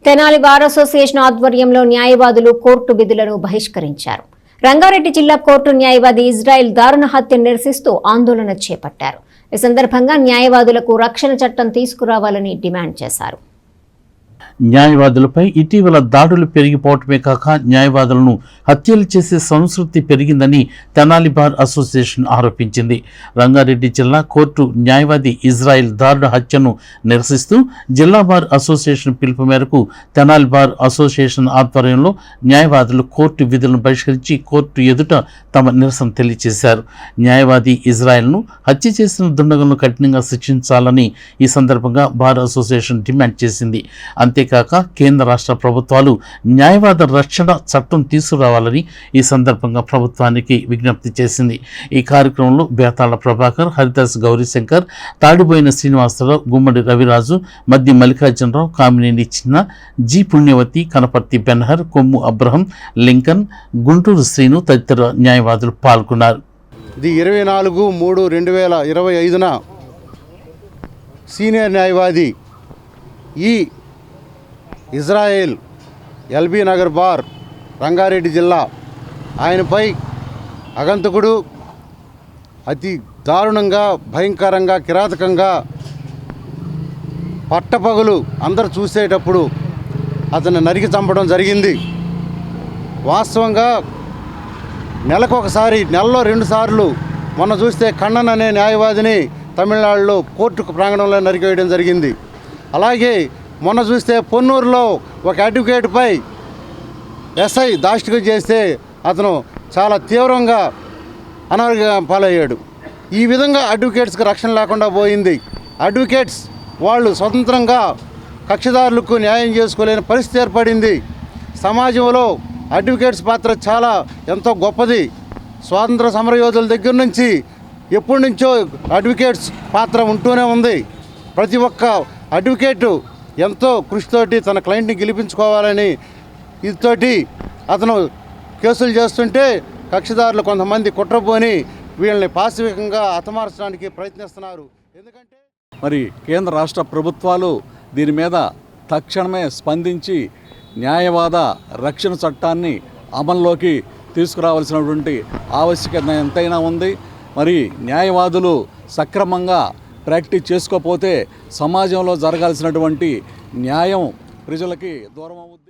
Tenali bar association ఆధ్వర్యంలో న్యాయవాదులు court విధులను బహిష్కరించారు. రంగారెడ్డి జిల్లా కోర్టు న్యాయవాది ఇజ్రాయెల్ దారుణ హత్యను నిరసిస్తూ ఆందోళన చేపట్టారు. ఈ సందర్భంగా న్యాయవాదులకు రక్షణ చట్టం తీసుకురావాలని డిమాండ్ చేశారు. న్యాయవాదులపై ఇటీవల దాడులు పెరిగిపోవటమే కాక న్యాయవాదులను హత్యలు చేసే సంస్కృతి పెరిగిందని తెనాలి బార్ అసోసియేషన్ ఆరోపించింది. రంగారెడ్డి జిల్లా కోర్టు న్యాయవాది ఇజ్రాయెల్ దారుణ హత్యను నిరసిస్తూ జిల్లా బార్ అసోసియేషన్ పిలుపు మేరకు తెనాలి బార్ అసోసియేషన్ ఆధ్వర్యంలో న్యాయవాదులు కోర్టు విధులను బహిష్కరించి కోర్టు ఎదుట తమ నిరసన తెలియజేశారు. న్యాయవాది ఇజ్రాయెల్ను హత్య చేసిన దుండగులను కఠినంగా శిక్షించాలని ఈ సందర్భంగా బార్ అసోసియేషన్ డిమాండ్ చేసింది. అంతేకాక కేంద్ర రాష్ట్ర ప్రభుత్వాలు న్యాయవాద రక్షణ చట్టం తీసుకురావాలని ఈ సందర్భంగా ప్రభుత్వానికి విజ్ఞప్తి చేసింది. ఈ కార్యక్రమంలో బేతాళ ప్రభాకర్, హరిదాస్ గౌరీశంకర్, తాడిపోయిన శ్రీనివాసరావు, గుమ్మడి రవిరాజు, మద్ది మల్లికార్జునరావు, కామినేని చిన్న, జి పుణ్యవతి, కనపర్తి బెన్హర్, కొమ్ము అబ్రహం, లింకన్, గుంటూరు శ్రీను తదితర న్యాయవాదులు పాల్గొన్నారు. ఇది 24/3/2025న సీనియర్ న్యాయవాది ఈ Israel LB Nagar bar Rangareddy జిల్లా ఆయనపై అగంతకుడు అతి దారుణంగా, భయంకరంగా, కిరాతకంగా పట్టపగలు అందరు చూసేటప్పుడు అతన్ని నరికి చంపడం జరిగింది. వాస్తవంగా నెలకొకసారి, నెలలో 2 సార్లు మొన్న చూస్తే కన్నన్ అనే న్యాయవాదిని తమిళనాడులో కోర్టు ప్రాంగణంలో నరికేయడం జరిగింది. అలాగే మొన్న చూస్తే పొన్నూరులో ఒక అడ్వకేట్పై ఎస్ఐ దాష్టికం చేస్తే అతను చాలా తీవ్రంగా అనారోగ్యం పాలయ్యాడు. ఈ విధంగా అడ్వకేట్స్కి రక్షణ లేకుండా పోయింది. అడ్వకేట్స్ వాళ్ళు స్వతంత్రంగా కక్షిదారులకు న్యాయం చేసుకోలేని పరిస్థితి ఏర్పడింది. సమాజంలో అడ్వకేట్స్ పాత్ర చాలా ఎంతో గొప్పది. స్వాతంత్ర సమరయోధుల దగ్గర నుంచి ఎప్పటి నుంచో అడ్వకేట్స్ పాత్ర ఉంటూనే ఉంది. ప్రతి ఒక్క అడ్వకేటు ఎంతో కృషితోటి తన క్లయింట్ని గెలిపించుకోవాలని ఇదితోటి అతను కేసులు చేస్తుంటే కక్షిదారులు కొంతమంది కుట్రపోని వీళ్ళని పాశవికంగా హతమార్చడానికి ప్రయత్నిస్తున్నారు. ఎందుకంటే మరి కేంద్ర రాష్ట్ర ప్రభుత్వాలు దీని మీద తక్షణమే స్పందించి న్యాయవాద రక్షణ చట్టాన్ని అమల్లోకి తీసుకురావాల్సినటువంటి ఆవశ్యకత ఎంతైనా ఉంది. మరి న్యాయవాదులు సక్రమంగా ప్రాక్టీస్ చేసుకోకపోతే సమాజంలో జరగాల్సినటువంటి న్యాయం ప్రజలకి దూరం అవుతుంది.